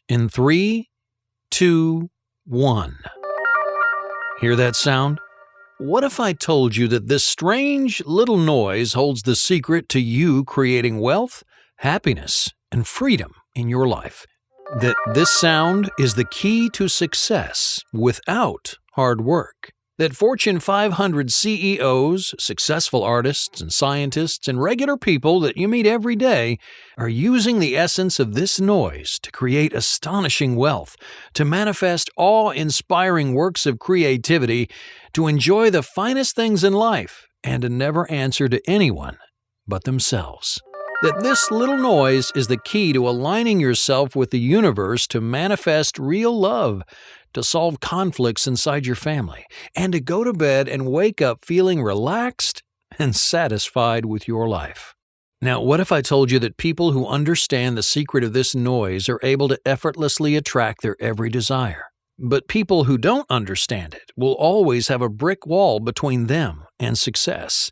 In 3, 2, 1. Hear that sound? What if I told you that this strange little noise holds the secret to you creating wealth, happiness, and freedom in your life? That this sound is the key to success without hard work. That Fortune 500 CEOs, successful artists and scientists, and regular people that you meet every day are using the essence of this noise to create astonishing wealth, to manifest awe-inspiring works of creativity, to enjoy the finest things in life, and to never answer to anyone but themselves. That this little noise is the key to aligning yourself with the universe to manifest real love, to solve conflicts inside your family, and to go to bed and wake up feeling relaxed and satisfied with your life. Now, what if I told you that people who understand the secret of this noise are able to effortlessly attract their every desire? But people who don't understand it will always have a brick wall between them and success.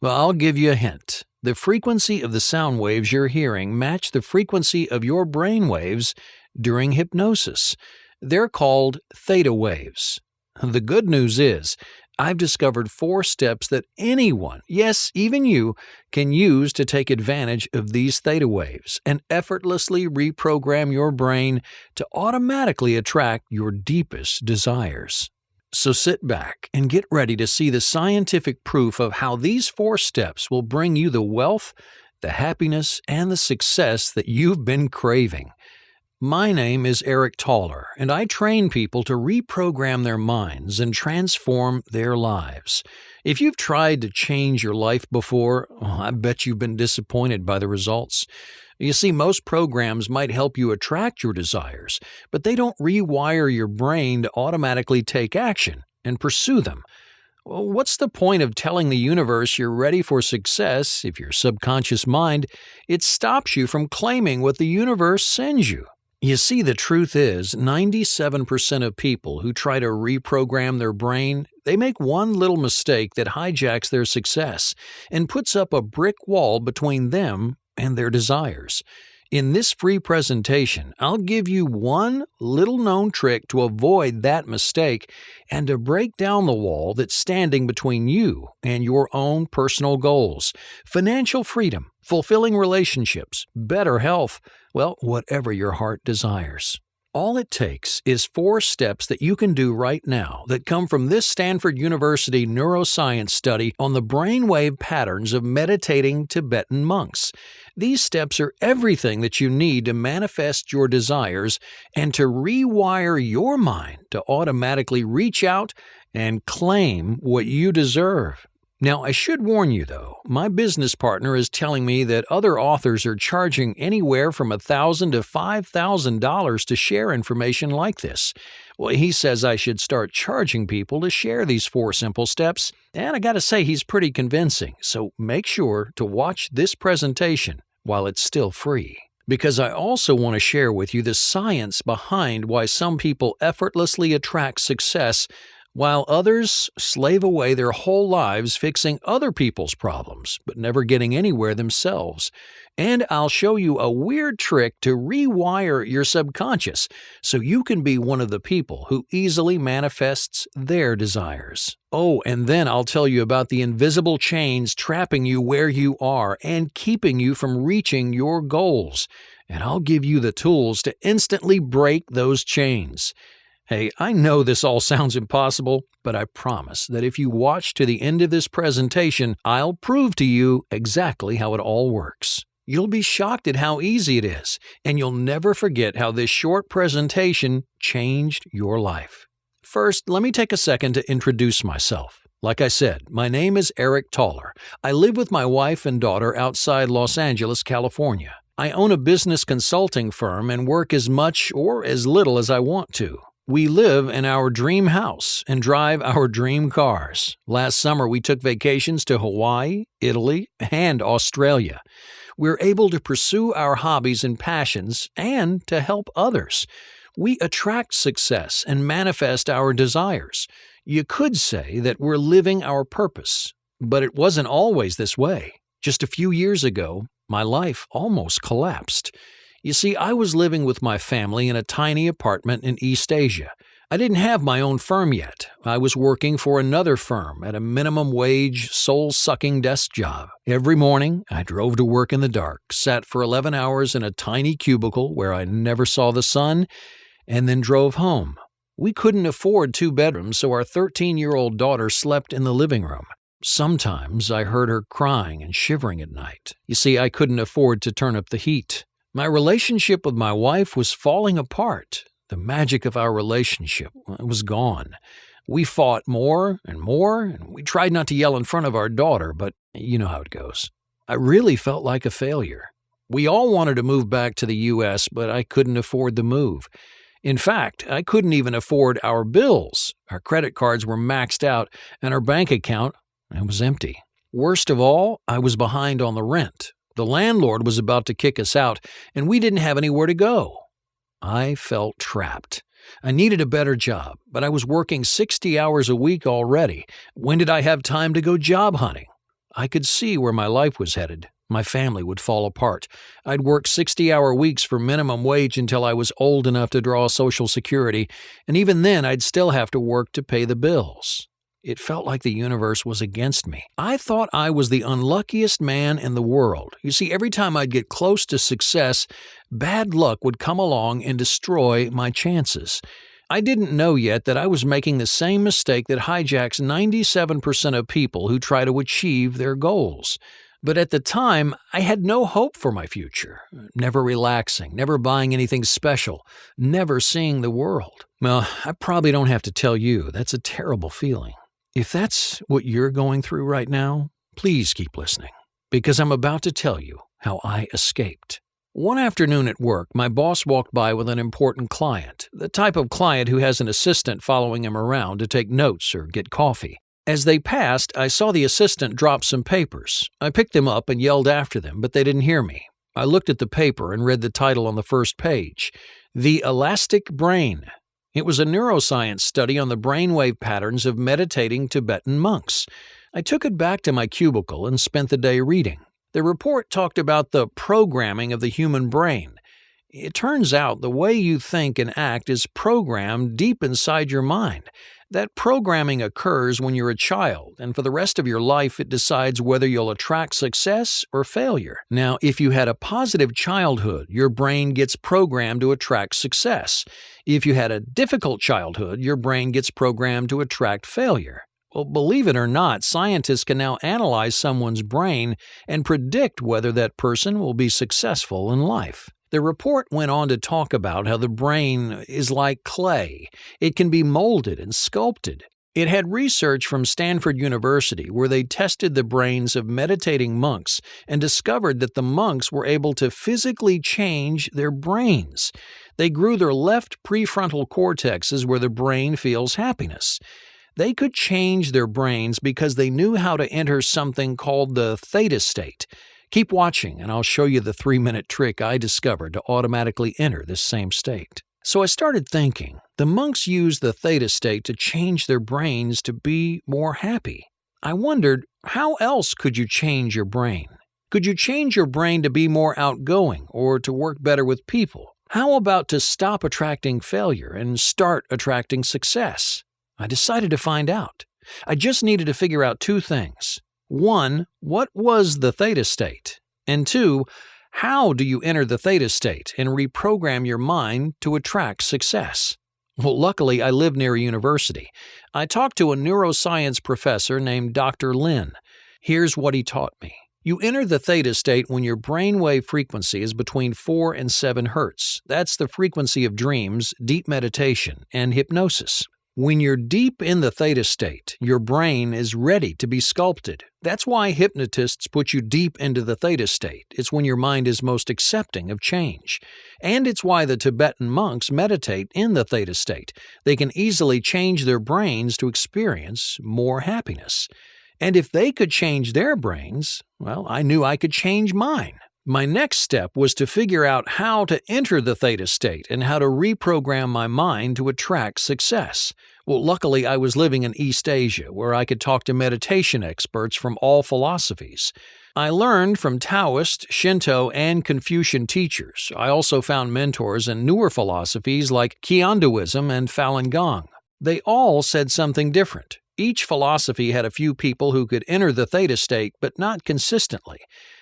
Well, I'll give you a hint. The frequency of the sound waves you're hearing match the frequency of your brain waves during hypnosis. They're called theta waves. The good news is, I've discovered 4 steps that anyone, yes, even you, can use to take advantage of these theta waves and effortlessly reprogram your brain to automatically attract your deepest desires. So sit back and get ready to see the scientific proof of how these 4 steps will bring you the wealth, the happiness, and the success that you've been craving. My name is Eric Toller, and I train people to reprogram their minds and transform their lives. If you've tried to change your life before, I bet you've been disappointed by the results. You see, most programs might help you attract your desires, but they don't rewire your brain to automatically take action and pursue them. Well, what's the point of telling the universe you're ready for success if your subconscious mind, it stops you from claiming what the universe sends you? You see, the truth is, 97% of people who try to reprogram their brain, they make one little mistake that hijacks their success and puts up a brick wall between them and their desires. In this free presentation, I'll give you one little-known trick to avoid that mistake and to break down the wall that's standing between you and your own personal goals, financial freedom, fulfilling relationships, better health, well, whatever your heart desires. All it takes is 4 steps that you can do right now that come from this Stanford University neuroscience study on the brainwave patterns of meditating Tibetan monks. These steps are everything that you need to manifest your desires and to rewire your mind to automatically reach out and claim what you deserve. Now, I should warn you, though, my business partner is telling me that other authors are charging anywhere from $1,000 to $5,000 to share information like this. Well, he says I should start charging people to share these 4 simple steps, and I gotta say he's pretty convincing, so make sure to watch this presentation while it's still free. Because I also want to share with you the science behind why some people effortlessly attract success while others slave away their whole lives fixing other people's problems, but never getting anywhere themselves. And I'll show you a weird trick to rewire your subconscious so you can be one of the people who easily manifests their desires. Oh, and then I'll tell you about the invisible chains trapping you where you are and keeping you from reaching your goals. And I'll give you the tools to instantly break those chains. Hey, I know this all sounds impossible, but I promise that if you watch to the end of this presentation, I'll prove to you exactly how it all works. You'll be shocked at how easy it is, and you'll never forget how this short presentation changed your life. First, let me take a second to introduce myself. Like I said, my name is Eric Toller. I live with my wife and daughter outside Los Angeles, California. I own a business consulting firm and work as much or as little as I want to. We live in our dream house and drive our dream cars. Last summer, we took vacations to Hawaii, Italy, and Australia. We're able to pursue our hobbies and passions and to help others. We attract success and manifest our desires. You could say that we're living our purpose, but it wasn't always this way. Just a few years ago, my life almost collapsed. You see, I was living with my family in a tiny apartment in East Asia. I didn't have my own firm yet. I was working for another firm at a minimum wage, soul-sucking desk job. Every morning, I drove to work in the dark, sat for 11 hours in a tiny cubicle where I never saw the sun, and then drove home. We couldn't afford 2 bedrooms, so our 13-year-old daughter slept in the living room. Sometimes I heard her crying and shivering at night. You see, I couldn't afford to turn up the heat. My relationship with my wife was falling apart. The magic of our relationship was gone. We fought more, and we tried not to yell in front of our daughter, but you know how it goes. I really felt like a failure. We all wanted to move back to the U.S., but I couldn't afford the move. In fact, I couldn't even afford our bills. Our credit cards were maxed out, and our bank account was empty. Worst of all, I was behind on the rent. The landlord was about to kick us out, and we didn't have anywhere to go. I felt trapped. I needed a better job, but I was working 60 hours a week already. When did I have time to go job hunting? I could see where my life was headed. My family would fall apart. I'd work 60-hour weeks for minimum wage until I was old enough to draw Social Security, and even then I'd still have to work to pay the bills. It felt like the universe was against me. I thought I was the unluckiest man in the world. You see, every time I'd get close to success, bad luck would come along and destroy my chances. I didn't know yet that I was making the same mistake that hijacks 97% of people who try to achieve their goals. But at the time, I had no hope for my future. Never relaxing, never buying anything special, never seeing the world. Well, I probably don't have to tell you, that's a terrible feeling. If that's what you're going through right now, please keep listening, because I'm about to tell you how I escaped. One afternoon at work, my boss walked by with an important client, the type of client who has an assistant following him around to take notes or get coffee. As they passed, I saw the assistant drop some papers. I picked them up and yelled after them, but they didn't hear me. I looked at the paper and read the title on the first page, The Elastic Brain. It was a neuroscience study on the brainwave patterns of meditating Tibetan monks. I took it back to my cubicle and spent the day reading. The report talked about the programming of the human brain. It turns out the way you think and act is programmed deep inside your mind. That programming occurs when you're a child, and for the rest of your life it decides whether you'll attract success or failure. Now, if you had a positive childhood, your brain gets programmed to attract success. If you had a difficult childhood, your brain gets programmed to attract failure. Well, believe it or not, scientists can now analyze someone's brain and predict whether that person will be successful in life. The report went on to talk about how the brain is like clay. It can be molded and sculpted. It had research from Stanford University where they tested the brains of meditating monks and discovered that the monks were able to physically change their brains. They grew their left prefrontal cortexes where the brain feels happiness. They could change their brains because they knew how to enter something called the theta state. Keep watching, and I'll show you the 3-minute trick I discovered to automatically enter this same state. So I started thinking, the monks used the theta state to change their brains to be more happy. I wondered, how else could you change your brain? Could you change your brain to be more outgoing or to work better with people? How about to stop attracting failure and start attracting success? I decided to find out. I just needed to figure out 2 things. 1, what was the theta state? And 2, how do you enter the theta state and reprogram your mind to attract success? Well, luckily, I live near a university. I talked to a neuroscience professor named Dr. Lin. Here's what he taught me. You enter the theta state when your brainwave frequency is between 4 and 7 hertz. That's the frequency of dreams, deep meditation, and hypnosis. When you're deep in the theta state, your brain is ready to be sculpted. That's why hypnotists put you deep into the theta state. It's when your mind is most accepting of change. And it's why the Tibetan monks meditate in the theta state. They can easily change their brains to experience more happiness. And if they could change their brains, well, I knew I could change mine. My next step was to figure out how to enter the theta state and how to reprogram my mind to attract success. Well, luckily, I was living in East Asia, where I could talk to meditation experts from all philosophies. I learned from Taoist, Shinto, and Confucian teachers. I also found mentors in newer philosophies like Qiandoism and Falun Gong. They all said something different. Each philosophy had a few people who could enter the theta state, but not consistently.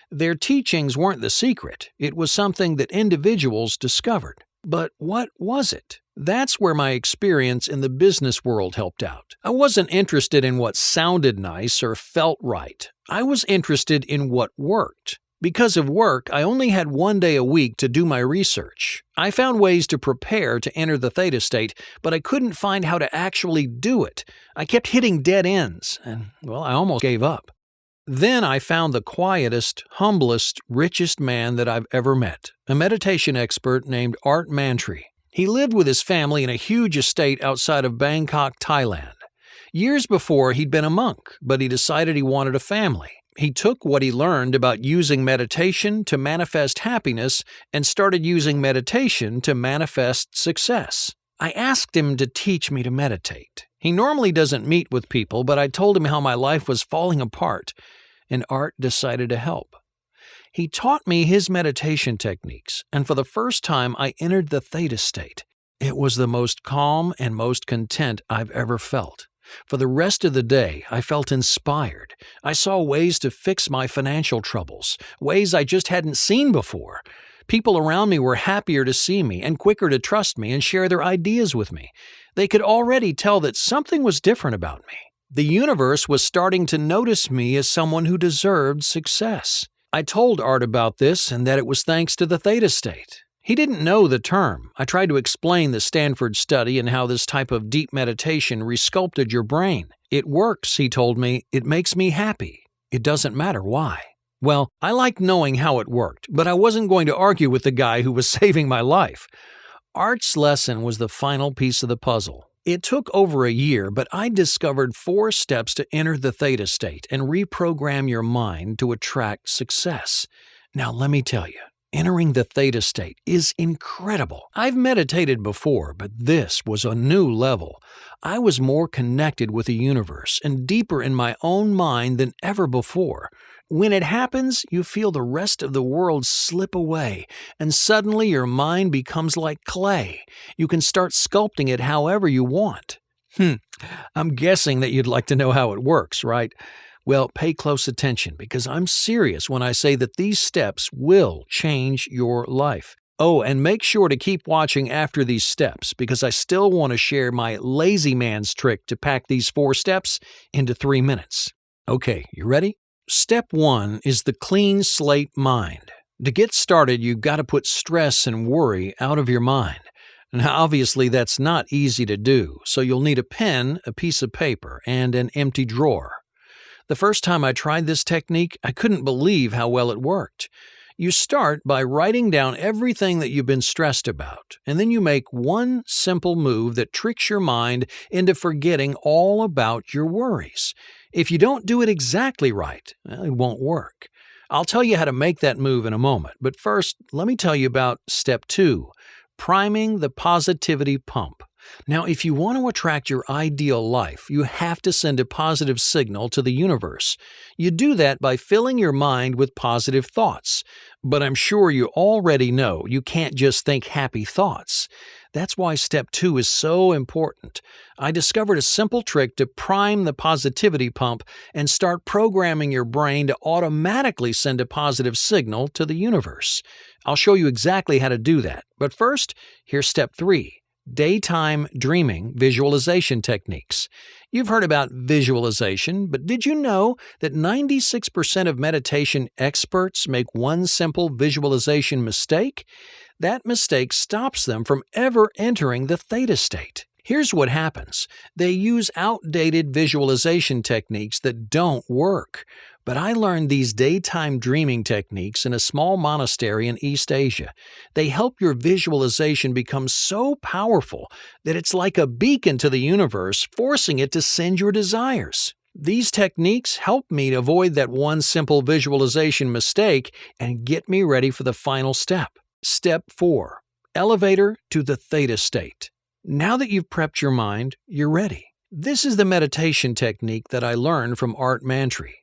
Their teachings weren't the secret. It was something that individuals discovered. But what was it? That's where my experience in the business world helped out. I wasn't interested in what sounded nice or felt right. I was interested in what worked. Because of work, I only had 1 day a week to do my research. I found ways to prepare to enter the theta state, but I couldn't find how to actually do it. I kept hitting dead ends, and, I almost gave up. Then I found the quietest, humblest, richest man that I've ever met, a meditation expert named Art Mantri. He lived with his family in a huge estate outside of Bangkok, Thailand. Years before, he'd been a monk, but he decided he wanted a family. He took what he learned about using meditation to manifest happiness and started using meditation to manifest success. I asked him to teach me to meditate. He normally doesn't meet with people, but I told him how my life was falling apart, and Art decided to help. He taught me his meditation techniques, and for the first time I entered the theta state. It was the most calm and most content I've ever felt. For the rest of the day, I felt inspired. I saw ways to fix my financial troubles, ways I just hadn't seen before. People around me were happier to see me and quicker to trust me and share their ideas with me. They could already tell that something was different about me. The universe was starting to notice me as someone who deserved success. I told Art about this and that it was thanks to the theta state. He didn't know the term. I tried to explain the Stanford study and how this type of deep meditation resculpted your brain. It works, he told me. It makes me happy. It doesn't matter why. Well, I liked knowing how it worked, but I wasn't going to argue with the guy who was saving my life. Art's lesson was the final piece of the puzzle. It took over a year, but I discovered 4 steps to enter the theta state and reprogram your mind to attract success. Now, let me tell you, entering the theta state is incredible. I've meditated before, but this was a new level. I was more connected with the universe and deeper in my own mind than ever before. When it happens, you feel the rest of the world slip away, and suddenly your mind becomes like clay. You can start sculpting it however you want. I'm guessing that you'd like to know how it works, right? Well, pay close attention because I'm serious when I say that these steps will change your life. Oh, and make sure to keep watching after these steps because I still want to share my lazy man's trick to pack these 4 steps into 3 minutes. Okay, you ready? Step 1 is the clean slate mind. To get started, you've got to put stress and worry out of your mind. Now, obviously, that's not easy to do, so you'll need a pen, a piece of paper, and an empty drawer. The first time I tried this technique, I couldn't believe how well it worked. You start by writing down everything that you've been stressed about, and then you make one simple move that tricks your mind into forgetting all about your worries. If you don't do it exactly right, it won't work. I'll tell you how to make that move in a moment, but first, let me tell you about Step 2, priming the positivity pump. Now, if you want to attract your ideal life, you have to send a positive signal to the universe. You do that by filling your mind with positive thoughts. But I'm sure you already know you can't just think happy thoughts. That's why Step 2 is so important. I discovered a simple trick to prime the positivity pump and start programming your brain to automatically send a positive signal to the universe. I'll show you exactly how to do that. But first, here's Step 3. Daytime dreaming visualization techniques. You've heard about visualization, but did you know that 96% of meditation experts make one simple visualization mistake? That mistake stops them from ever entering the theta state. Here's what happens. They use outdated visualization techniques that don't work. But I learned these daytime dreaming techniques in a small monastery in East Asia. They help your visualization become so powerful that it's like a beacon to the universe, forcing it to send your desires. These techniques help me to avoid that one simple visualization mistake and get me ready for the final step. Step 4. Elevator to the theta state. Now that you've prepped your mind, you're ready. This is the meditation technique that I learned from Art Mantri.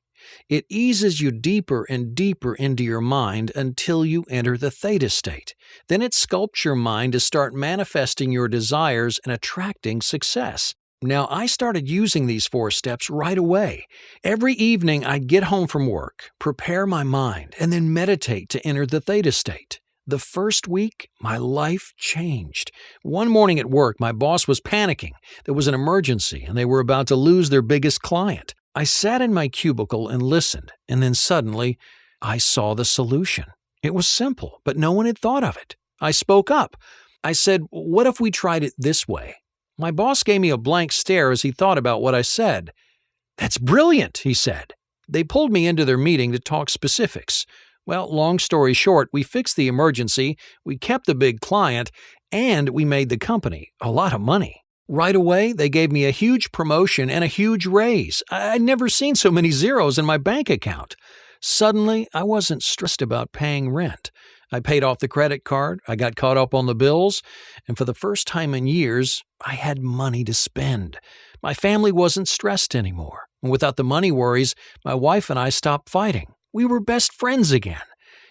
It eases you deeper and deeper into your mind until you enter the theta state. Then it sculpts your mind to start manifesting your desires and attracting success. Now, I started using these 4 steps right away. Every evening, I'd get home from work, prepare my mind, and then meditate to enter the theta state. The first week, my life changed. One morning at work, my boss was panicking. There was an emergency, and they were about to lose their biggest client. I sat in my cubicle and listened, and then suddenly, I saw the solution. It was simple, but no one had thought of it. I spoke up. I said, "What if we tried it this way?" My boss gave me a blank stare as he thought about what I said. "That's brilliant," he said. They pulled me into their meeting to talk specifics. Well, long story short, we fixed the emergency, we kept the big client, and we made the company a lot of money. Right away, they gave me a huge promotion and a huge raise. I'd never seen so many zeros in my bank account. Suddenly, I wasn't stressed about paying rent. I paid off the credit card, I got caught up on the bills, and for the first time in years, I had money to spend. My family wasn't stressed anymore. And without the money worries, my wife and I stopped fighting. We were best friends again.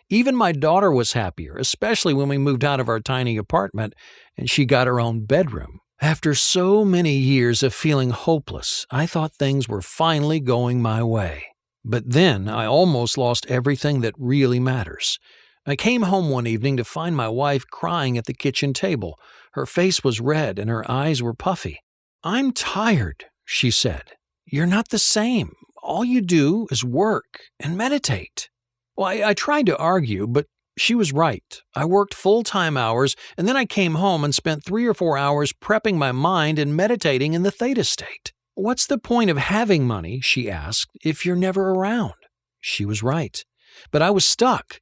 Even my daughter was happier, especially when we moved out of our tiny apartment and she got her own bedroom. After so many years of feeling hopeless, I thought things were finally going my way. But then I almost lost everything that really matters. I came home one evening to find my wife crying at the kitchen table. Her face was red and her eyes were puffy. "I'm tired," she said. "You're not the same. All you do is work and meditate." Well, I tried to argue, but she was right. I worked full-time hours, and then I came home and spent 3 or 4 hours prepping my mind and meditating in the theta state. "What's the point of having money," she asked, "if you're never around?" She was right. But I was stuck.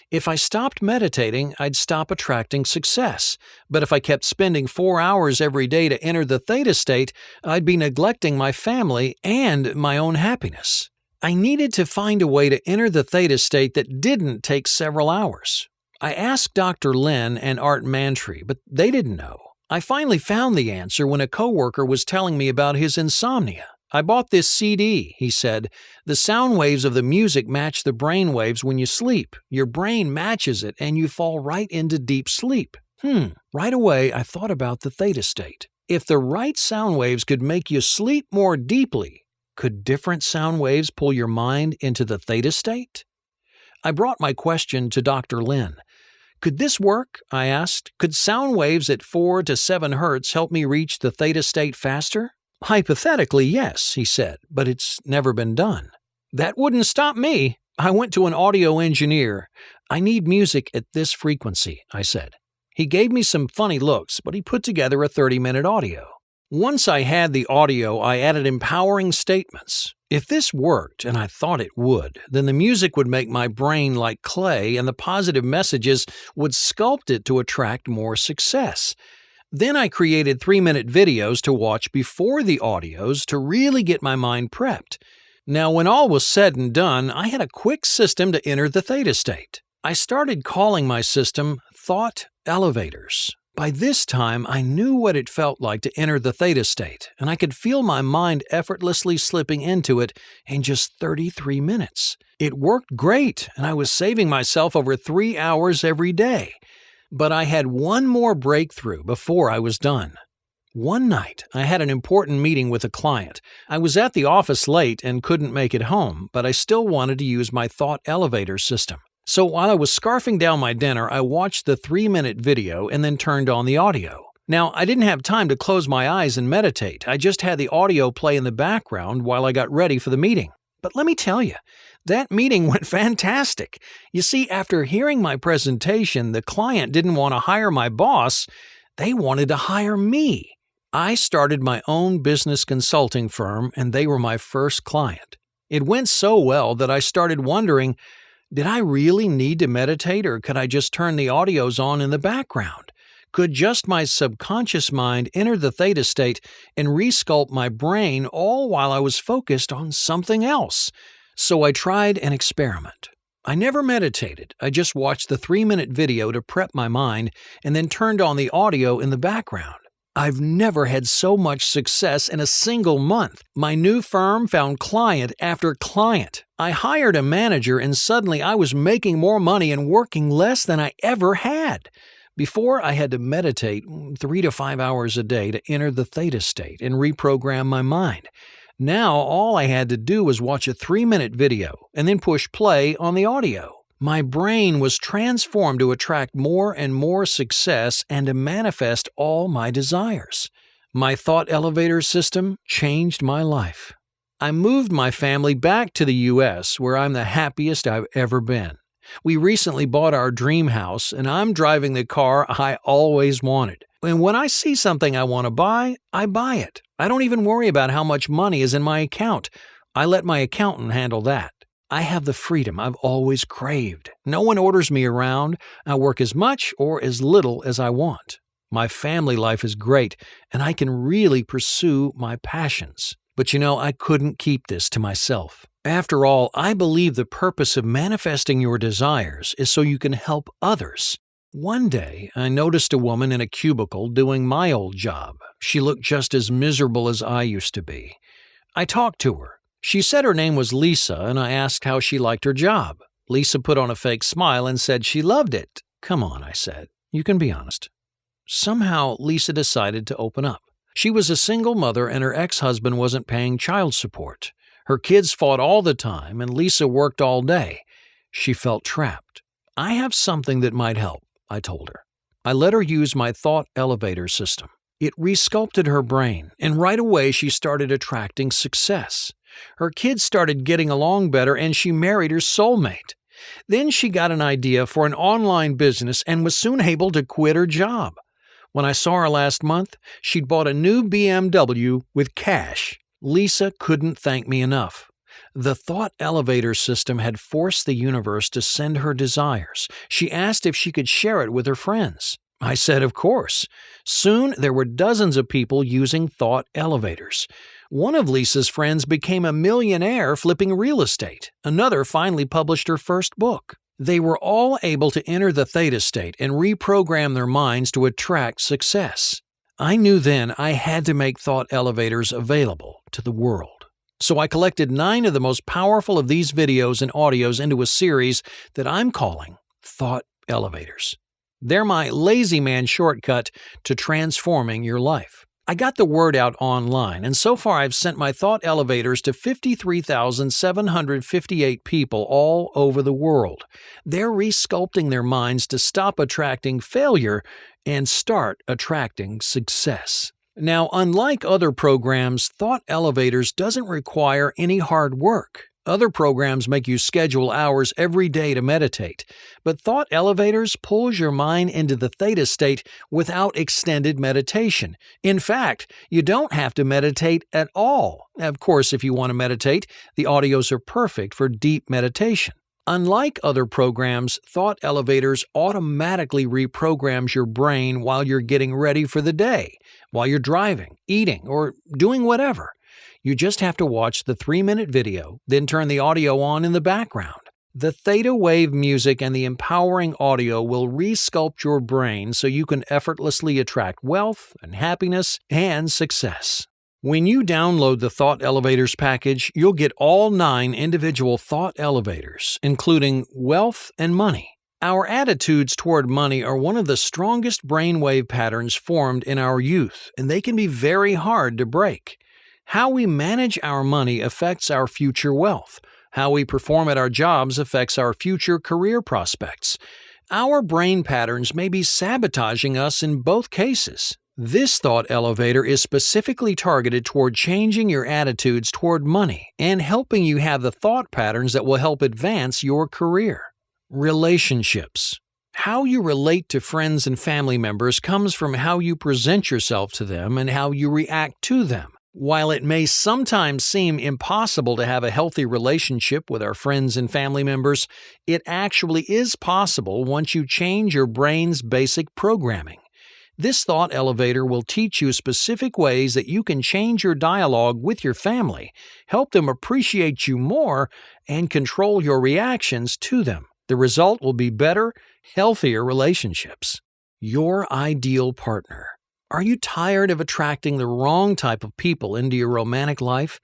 If I stopped meditating, I'd stop attracting success. But if I kept spending 4 hours every day to enter the theta state, I'd be neglecting my family and my own happiness. I needed to find a way to enter the theta state that didn't take several hours. I asked Dr. Lin and Art Mantry, but they didn't know. I finally found the answer when a coworker was telling me about his insomnia. "I bought this CD," he said. "The sound waves of the music match the brain waves when you sleep. Your brain matches it and you fall right into deep sleep." Right away, I thought about the theta state. If the right sound waves could make you sleep more deeply, could different sound waves pull your mind into the theta state? I brought my question to Dr. Lin. "Could this work?" I asked. "Could sound waves at 4 to 7 hertz help me reach the theta state faster?" "Hypothetically, yes," he said, "but it's never been done." That wouldn't stop me. I went to an audio engineer. "I need music at this frequency," I said. He gave me some funny looks, but he put together a 30-minute audio. Once I had the audio, I added empowering statements. If this worked, and I thought it would, then the music would make my brain like clay and the positive messages would sculpt it to attract more success. Then I created 3-minute videos to watch before the audios to really get my mind prepped. Now, when all was said and done, I had a quick system to enter the theta state. I started calling my system Thought Elevators. By this time, I knew what it felt like to enter the theta state, and I could feel my mind effortlessly slipping into it in just 33 minutes. It worked great, and I was saving myself over 3 hours every day. But I had one more breakthrough before I was done. One night, I had an important meeting with a client. I was at the office late and couldn't make it home, but I still wanted to use my thought elevator system. So while I was scarfing down my dinner, I watched the 3-minute video and then turned on the audio. Now, I didn't have time to close my eyes and meditate. I just had the audio play in the background while I got ready for the meeting. But let me tell you, that meeting went fantastic. You see, after hearing my presentation, the client didn't want to hire my boss. They wanted to hire me. I started my own business consulting firm, and they were my first client. It went so well that I started wondering, did I really need to meditate, or could I just turn the audios on in the background? Could just my subconscious mind enter the theta state and resculpt my brain all while I was focused on something else? So I tried an experiment. I never meditated. I just watched the 3-minute video to prep my mind and then turned on the audio in the background. I've never had so much success in a single month. My new firm found client after client. I hired a manager and suddenly I was making more money and working less than I ever had. Before, I had to meditate 3 to 5 hours a day to enter the theta state and reprogram my mind. Now, all I had to do was watch a 3-minute video and then push play on the audio. My brain was transformed to attract more and more success and to manifest all my desires. My thought elevator system changed my life. I moved my family back to the U.S., where I'm the happiest I've ever been. We recently bought our dream house, and I'm driving the car I always wanted. And when I see something I want to buy, I buy it. I don't even worry about how much money is in my account. I let my accountant handle that. I have the freedom I've always craved. No one orders me around. I work as much or as little as I want. My family life is great, and I can really pursue my passions. But I couldn't keep this to myself. After all, I believe the purpose of manifesting your desires is so you can help others. One day, I noticed a woman in a cubicle doing my old job. She looked just as miserable as I used to be. I talked to her. She said her name was Lisa, and I asked how she liked her job. Lisa put on a fake smile and said she loved it. Come on, I said. You can be honest. Somehow, Lisa decided to open up. She was a single mother and her ex-husband wasn't paying child support. Her kids fought all the time and Lisa worked all day. She felt trapped. I have something that might help, I told her. I let her use my thought elevator system. It resculpted her brain, and right away she started attracting success. Her kids started getting along better and she married her soulmate. Then she got an idea for an online business and was soon able to quit her job. When I saw her last month, she'd bought a new BMW with cash. Lisa couldn't thank me enough. The thought elevator system had forced the universe to send her desires. She asked if she could share it with her friends. I said, of course. Soon, there were dozens of people using thought elevators. One of Lisa's friends became a millionaire flipping real estate. Another finally published her first book. They were all able to enter the theta state and reprogram their minds to attract success. I knew then I had to make thought elevators available to the world. So I collected 9 of the most powerful of these videos and audios into a series that I'm calling Thought Elevators. They're my lazy man shortcut to transforming your life. I got the word out online, and so far I've sent my thought elevators to 53,758 people all over the world. They're resculpting their minds to stop attracting failure and start attracting success. Now, unlike other programs, Thought Elevators doesn't require any hard work. Other programs make you schedule hours every day to meditate, but Thought Elevators pulls your mind into the theta state without extended meditation. In fact, you don't have to meditate at all. Of course, if you want to meditate, the audios are perfect for deep meditation. Unlike other programs, Thought Elevators automatically reprograms your brain while you're getting ready for the day, while you're driving, eating, or doing whatever. You just have to watch the 3-minute video, then turn the audio on in the background. The theta wave music and the empowering audio will resculpt your brain so you can effortlessly attract wealth and happiness and success. When you download the Thought Elevators package, you'll get all 9 individual thought elevators, including wealth and money. Our attitudes toward money are one of the strongest brainwave patterns formed in our youth, and they can be very hard to break. How we manage our money affects our future wealth. How we perform at our jobs affects our future career prospects. Our brain patterns may be sabotaging us in both cases. This thought elevator is specifically targeted toward changing your attitudes toward money and helping you have the thought patterns that will help advance your career. Relationships. How you relate to friends and family members comes from how you present yourself to them and how you react to them. While it may sometimes seem impossible to have a healthy relationship with our friends and family members, it actually is possible once you change your brain's basic programming. This thought elevator will teach you specific ways that you can change your dialogue with your family, help them appreciate you more, and control your reactions to them. The result will be better, healthier relationships. Your ideal partner. Are you tired of attracting the wrong type of people into your romantic life?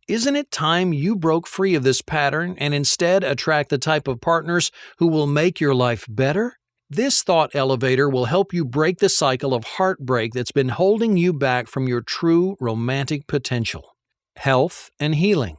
Isn't it time you broke free of this pattern and instead attract the type of partners who will make your life better? This thought elevator will help you break the cycle of heartbreak that's been holding you back from your true romantic potential. Health and healing.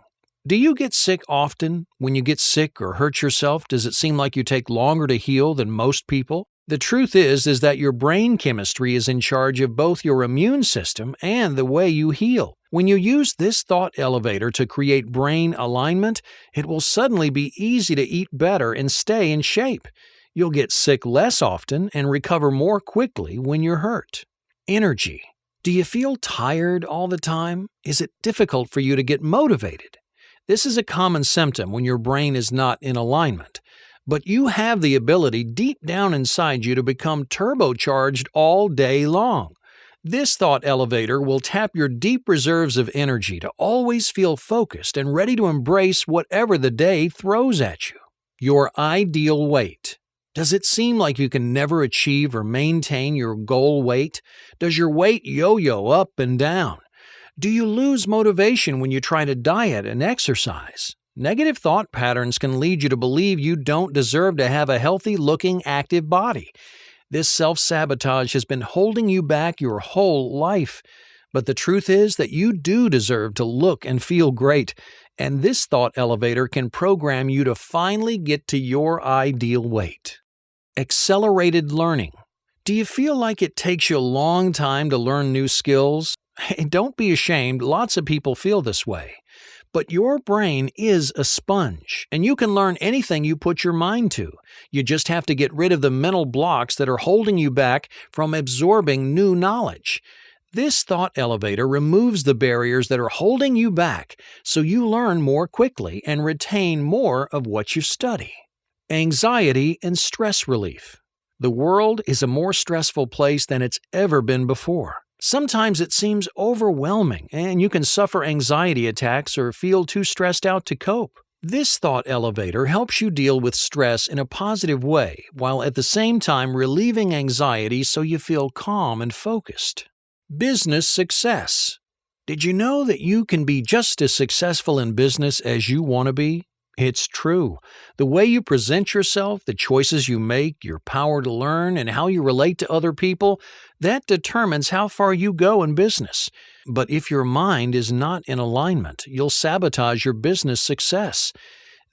Do you get sick often? When you get sick or hurt yourself, does it seem like you take longer to heal than most people? The truth is that your brain chemistry is in charge of both your immune system and the way you heal. When you use this thought elevator to create brain alignment, it will suddenly be easy to eat better and stay in shape. You'll get sick less often and recover more quickly when you're hurt. Energy. Do you feel tired all the time? Is it difficult for you to get motivated? This is a common symptom when your brain is not in alignment. But you have the ability deep down inside you to become turbocharged all day long. This thought elevator will tap your deep reserves of energy to always feel focused and ready to embrace whatever the day throws at you. Your ideal weight. Does it seem like you can never achieve or maintain your goal weight? Does your weight yo-yo up and down? Do you lose motivation when you try to diet and exercise? Negative thought patterns can lead you to believe you don't deserve to have a healthy-looking, active body. This self-sabotage has been holding you back your whole life. But the truth is that you do deserve to look and feel great, and this thought elevator can program you to finally get to your ideal weight. Accelerated learning. Do you feel like it takes you a long time to learn new skills? Hey, don't be ashamed, lots of people feel this way. But your brain is a sponge, and you can learn anything you put your mind to. You just have to get rid of the mental blocks that are holding you back from absorbing new knowledge. This thought elevator removes the barriers that are holding you back so you learn more quickly and retain more of what you study. Anxiety and stress relief. The world is a more stressful place than it's ever been before. Sometimes it seems overwhelming, and you can suffer anxiety attacks or feel too stressed out to cope. This thought elevator helps you deal with stress in a positive way, while at the same time relieving anxiety so you feel calm and focused. Business success. Did you know that you can be just as successful in business as you want to be? It's true. The way you present yourself, the choices you make, your power to learn, and how you relate to other people, that determines how far you go in business. But if your mind is not in alignment, you'll sabotage your business success.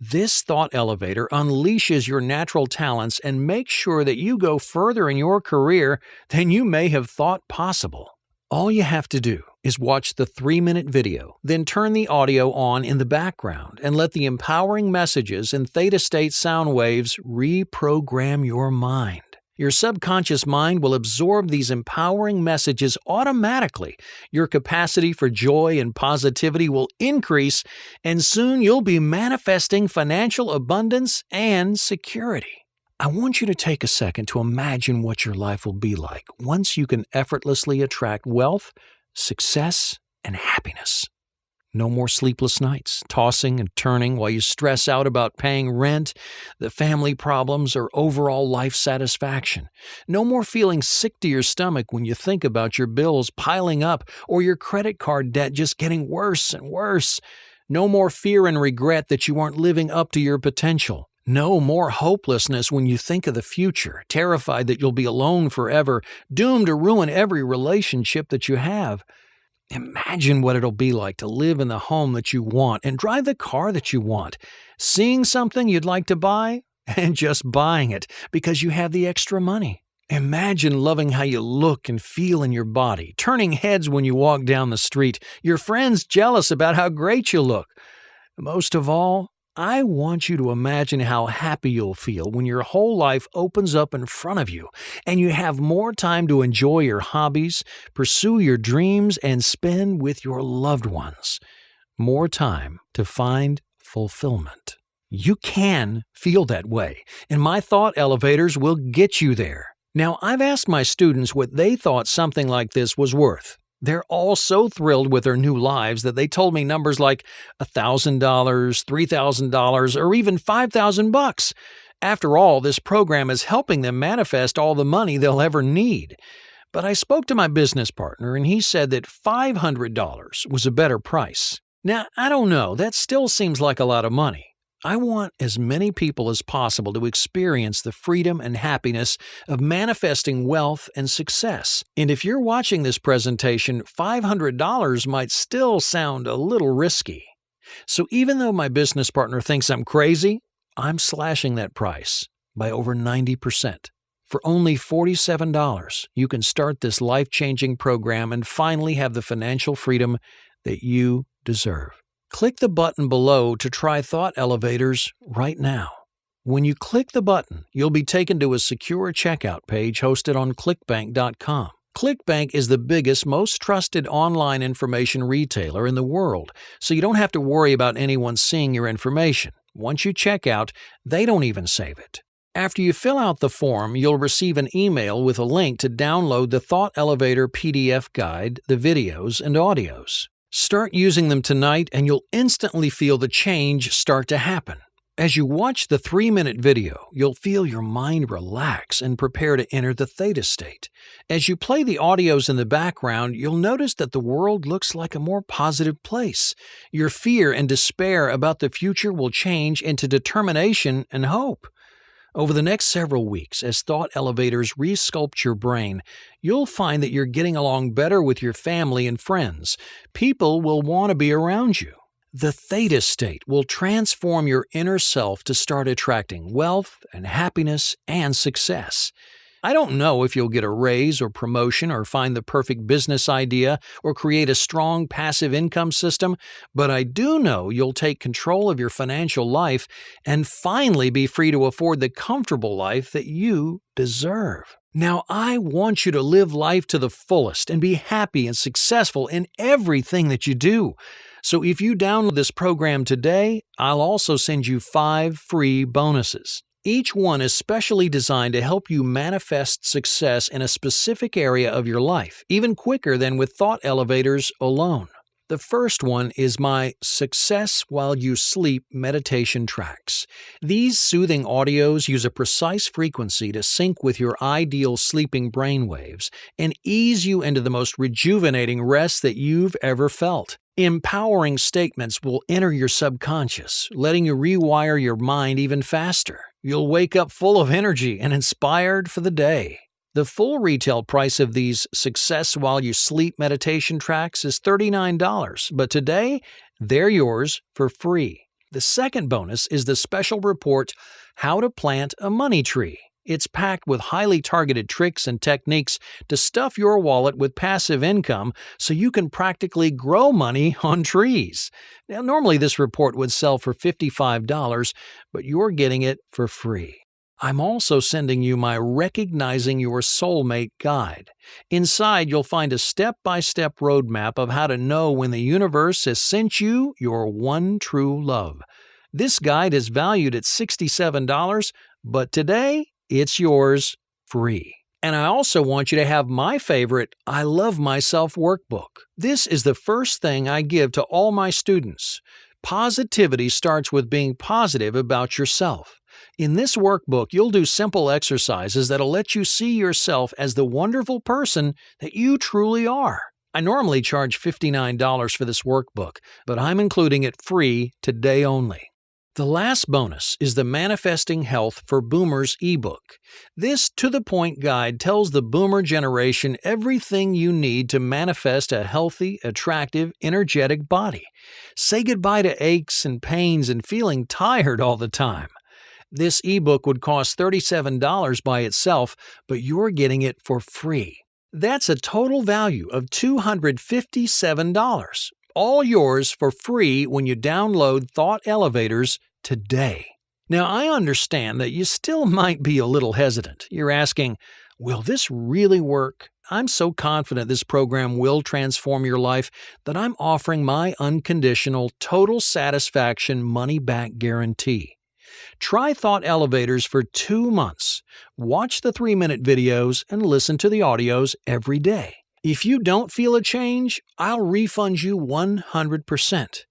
This thought elevator unleashes your natural talents and makes sure that you go further in your career than you may have thought possible. All you have to do is watch the 3-minute video, then turn the audio on in the background and let the empowering messages and theta state sound waves reprogram your mind. Your subconscious mind will absorb these empowering messages automatically. Your capacity for joy and positivity will increase, and soon you'll be manifesting financial abundance and security. I want you to take a second to imagine what your life will be like once you can effortlessly attract wealth, success, and happiness. No more sleepless nights, tossing and turning while you stress out about paying rent, the family problems, or overall life satisfaction. No more feeling sick to your stomach when you think about your bills piling up or your credit card debt just getting worse and worse. No more fear and regret that you aren't living up to your potential. No more hopelessness when you think of the future, terrified that you'll be alone forever, doomed to ruin every relationship that you have. Imagine what it'll be like to live in the home that you want and drive the car that you want, seeing something you'd like to buy and just buying it because you have the extra money. Imagine loving how you look and feel in your body, turning heads when you walk down the street, your friends jealous about how great you look. Most of all, I want you to imagine how happy you'll feel when your whole life opens up in front of you and you have more time to enjoy your hobbies, pursue your dreams, and spend with your loved ones. More time to find fulfillment. You can feel that way, and my thought elevators will get you there. Now, I've asked my students what they thought something like this was worth. They're all so thrilled with their new lives that they told me numbers like $1,000, $3,000, or even $5,000. After all, this program is helping them manifest all the money they'll ever need. But I spoke to my business partner and he said that $500 was a better price. Now, I don't know, that still seems like a lot of money. I want as many people as possible to experience the freedom and happiness of manifesting wealth and success. And if you're watching this presentation, $500 might still sound a little risky. So even though my business partner thinks I'm crazy, I'm slashing that price by over 90%. For only $47, you can start this life-changing program and finally have the financial freedom that you deserve. Click the button below to try Thought Elevators right now. When you click the button, you'll be taken to a secure checkout page hosted on ClickBank.com. ClickBank is the biggest, most trusted online information retailer in the world, so you don't have to worry about anyone seeing your information. Once you check out, they don't even save it. After you fill out the form, you'll receive an email with a link to download the Thought Elevator PDF guide, the videos, and audios. Start using them tonight and you'll instantly feel the change start to happen. As you watch the 3-minute video, you'll feel your mind relax and prepare to enter the theta state. As you play the audios in the background, you'll notice that the world looks like a more positive place. Your fear and despair about the future will change into determination and hope. Over the next several weeks, as Thought Elevators resculpt your brain, you'll find that you're getting along better with your family and friends. People will want to be around you. The theta state will transform your inner self to start attracting wealth and happiness and success. I don't know if you'll get a raise or promotion or find the perfect business idea or create a strong passive income system, but I do know you'll take control of your financial life and finally be free to afford the comfortable life that you deserve. Now, I want you to live life to the fullest and be happy and successful in everything that you do. So if you download this program today, I'll also send you 5 free bonuses. Each one is specially designed to help you manifest success in a specific area of your life, even quicker than with Thought Elevators alone. The first one is my Success While You Sleep meditation tracks. These soothing audios use a precise frequency to sync with your ideal sleeping brainwaves and ease you into the most rejuvenating rest that you've ever felt. Empowering statements will enter your subconscious, letting you rewire your mind even faster. You'll wake up full of energy and inspired for the day. The full retail price of these Success While You Sleep meditation tracks is $39, but today, they're yours for free. The second bonus is the special report, How to Plant a Money Tree. It's packed with highly targeted tricks and techniques to stuff your wallet with passive income so you can practically grow money on trees. Now, normally this report would sell for $55, but you're getting it for free. I'm also sending you my Recognizing Your Soulmate guide. Inside, you'll find a step-by-step roadmap of how to know when the universe has sent you your one true love. This guide is valued at $67, but today, it's yours free. And I also want you to have my favorite I Love Myself workbook. This is the first thing I give to all my students. Positivity starts with being positive about yourself. In this workbook, you'll do simple exercises that'll let you see yourself as the wonderful person that you truly are. I normally charge $59 for this workbook, but I'm including it free today only. The last bonus is the Manifesting Health for Boomers ebook. This to-the-point guide tells the boomer generation everything you need to manifest a healthy, attractive, energetic body. Say goodbye to aches and pains and feeling tired all the time. This ebook would cost $37 by itself, but you're getting it for free. That's a total value of $257. All yours for free when you download Thought Elevators today. Now, I understand that you still might be a little hesitant. You're asking, will this really work? I'm so confident this program will transform your life that I'm offering my unconditional, total satisfaction money-back guarantee. Try Thought Elevators for 2 months. Watch the 3-minute videos and listen to the audios every day. If you don't feel a change, I'll refund you 100%.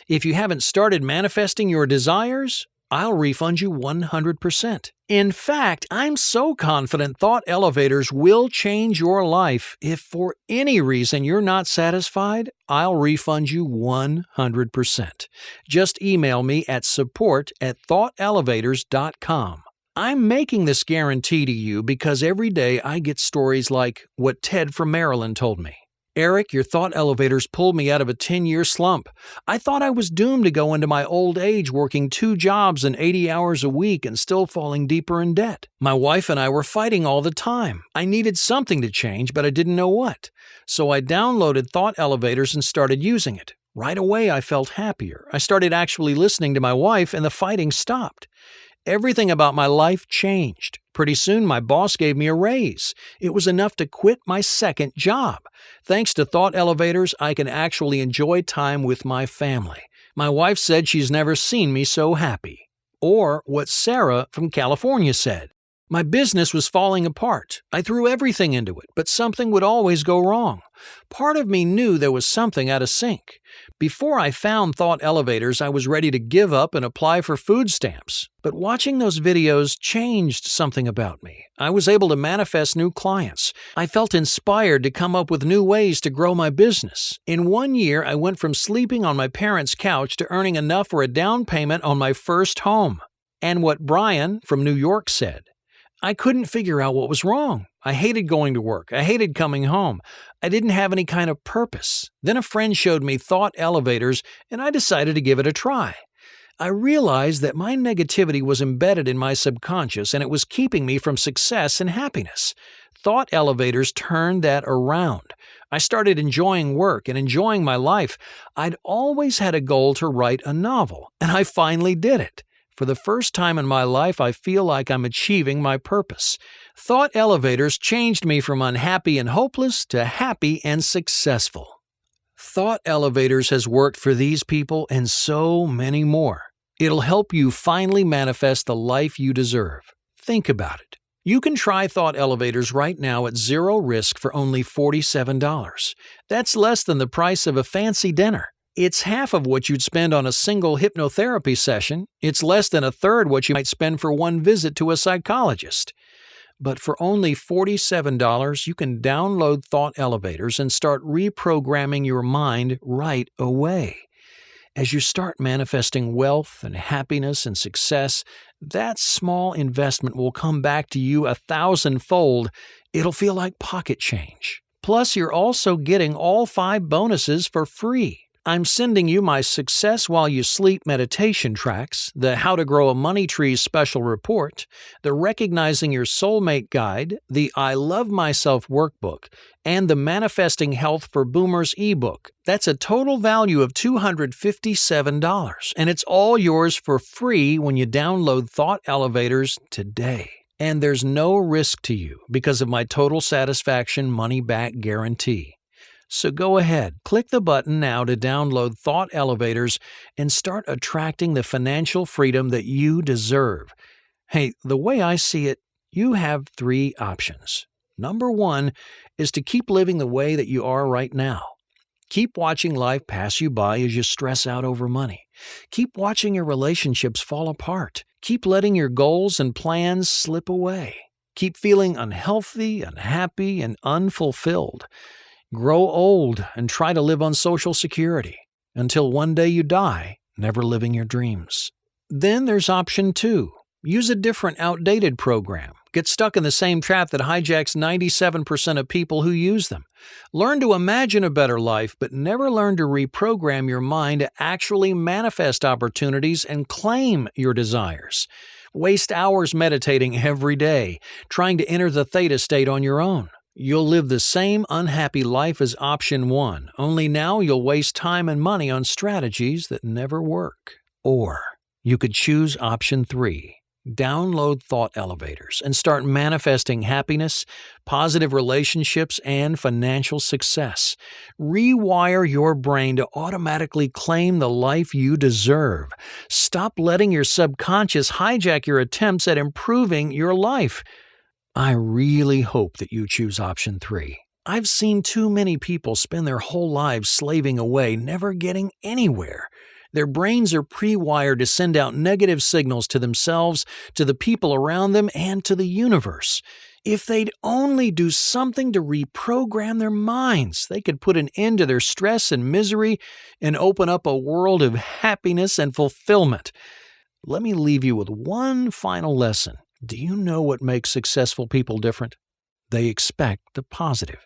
If you haven't started manifesting your desires, I'll refund you 100%. In fact, I'm so confident thought elevators will change your life. If for any reason you're not satisfied, I'll refund you 100%. Just email me at support@thoughtelevators.com. I'm making this guarantee to you because every day I get stories like what Ted from Maryland told me. Eric, your thought elevators pulled me out of a 10-year slump. I thought I was doomed to go into my old age working 2 jobs and 80 hours a week and still falling deeper in debt. My wife and I were fighting all the time. I needed something to change, but I didn't know what. So I downloaded Thought Elevators and started using it. Right away, I felt happier. I started actually listening to my wife, and the fighting stopped. Everything about my life changed. Pretty soon, my boss gave me a raise. It was enough to quit my second job. Thanks to Thought Elevators, I can actually enjoy time with my family. My wife said she's never seen me so happy. Or what Sarah from California said. My business was falling apart. I threw everything into it, but something would always go wrong. Part of me knew there was something out of sync. Before I found Thought Elevators, I was ready to give up and apply for food stamps. But watching those videos changed something about me. I was able to manifest new clients. I felt inspired to come up with new ways to grow my business. In 1 year, I went from sleeping on my parents' couch to earning enough for a down payment on my first home. And what Brian from New York said. I couldn't figure out what was wrong. I hated going to work. I hated coming home. I didn't have any kind of purpose. Then a friend showed me Thought Elevators, and I decided to give it a try. I realized that my negativity was embedded in my subconscious, and it was keeping me from success and happiness. Thought Elevators turned that around. I started enjoying work and enjoying my life. I'd always had a goal to write a novel, and I finally did it. For the first time in my life, I feel like I'm achieving my purpose. Thought Elevators changed me from unhappy and hopeless to happy and successful. Thought Elevators has worked for these people and so many more. It'll help you finally manifest the life you deserve. Think about it. You can try Thought Elevators right now at zero risk for only $47. That's less than the price of a fancy dinner. It's half of what you'd spend on a single hypnotherapy session. It's less than a third what you might spend for one visit to a psychologist. But for only $47, you can download Thought Elevators and start reprogramming your mind right away. As you start manifesting wealth and happiness and success, that small investment will come back to you 1,000-fold. It'll feel like pocket change. Plus, you're also getting all 5 bonuses for free. I'm sending you my Success While You Sleep meditation tracks, the How to Grow a Money Tree special report, the Recognizing Your Soulmate guide, the I Love Myself workbook, and the Manifesting Health for Boomers ebook. That's a total value of $257, and it's all yours for free when you download Thought Elevators today. And there's no risk to you because of my total satisfaction money-back guarantee. So go ahead, click the button now to download Thought Elevators and start attracting the financial freedom that you deserve. Hey, the way I see it, you have 3 options. Number 1 is to keep living the way that you are right now. Keep watching life pass you by as you stress out over money. Keep watching your relationships fall apart. Keep letting your goals and plans slip away. Keep feeling unhealthy, unhappy, and unfulfilled. Grow old and try to live on Social Security until one day you die, never living your dreams. Then there's option 2. Use a different, outdated program. Get stuck in the same trap that hijacks 97% of people who use them. Learn to imagine a better life, but never learn to reprogram your mind to actually manifest opportunities and claim your desires. Waste hours meditating every day, trying to enter the theta state on your own. You'll live the same unhappy life as option 1, only now you'll waste time and money on strategies that never work. Or you could choose option 3. Download Thought Elevators and start manifesting happiness, positive relationships, and financial success. Rewire your brain to automatically claim the life you deserve. Stop letting your subconscious hijack your attempts at improving your life. I really hope that you choose option 3. I've seen too many people spend their whole lives slaving away, never getting anywhere. Their brains are pre-wired to send out negative signals to themselves, to the people around them, and to the universe. If they'd only do something to reprogram their minds, they could put an end to their stress and misery and open up a world of happiness and fulfillment. Let me leave you with one final lesson. Do you know what makes successful people different? They expect the positive.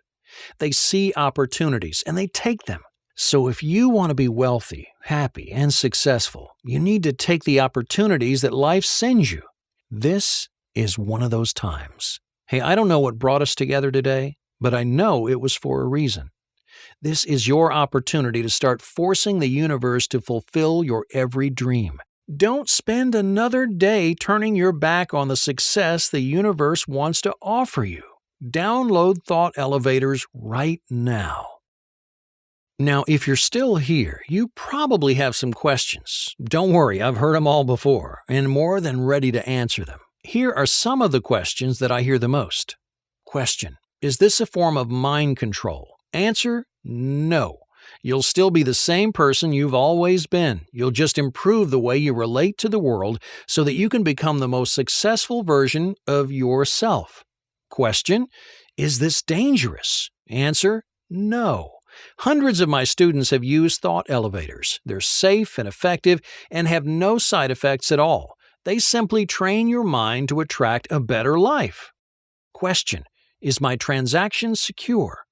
They see opportunities and they take them. So if you want to be wealthy, happy, and successful, you need to take the opportunities that life sends you. This is one of those times. Hey, I don't know what brought us together today, but I know it was for a reason. This is your opportunity to start forcing the universe to fulfill your every dream. Don't spend another day turning your back on the success the universe wants to offer you. Download Thought Elevators right now. Now, if you're still here, you probably have some questions. Don't worry, I've heard them all before, and more than ready to answer them. Here are some of the questions that I hear the most. Question: is this a form of mind control? Answer: no. You'll still be the same person you've always been. You'll just improve the way you relate to the world so that you can become the most successful version of yourself. Question: is this dangerous? Answer: no. Hundreds of my students have used thought elevators. They're safe and effective and have no side effects at all. They simply train your mind to attract a better life. Question: is my transaction secure?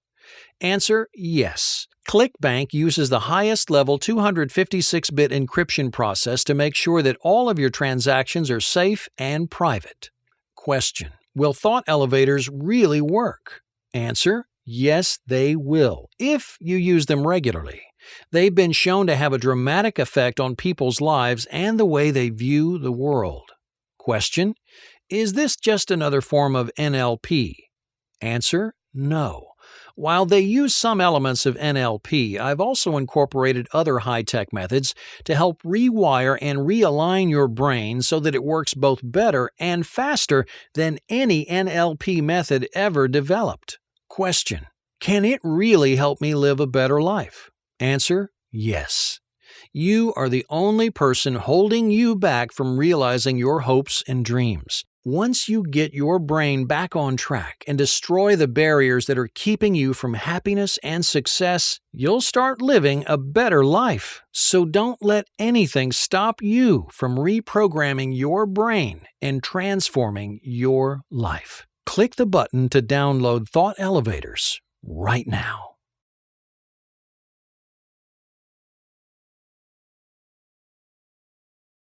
Answer: yes. ClickBank uses the highest level 256-bit encryption process to make sure that all of your transactions are safe and private. Question: will thought elevators really work? Answer: yes, they will, if you use them regularly. They've been shown to have a dramatic effect on people's lives and the way they view the world. Question: is this just another form of NLP? Answer: no. While they use some elements of NLP, I've also incorporated other high-tech methods to help rewire and realign your brain so that it works both better and faster than any NLP method ever developed. Question: can it really help me live a better life? Answer: yes. You are the only person holding you back from realizing your hopes and dreams. Once you get your brain back on track and destroy the barriers that are keeping you from happiness and success, you'll start living a better life. So don't let anything stop you from reprogramming your brain and transforming your life. Click the button to download Thought Elevators right now.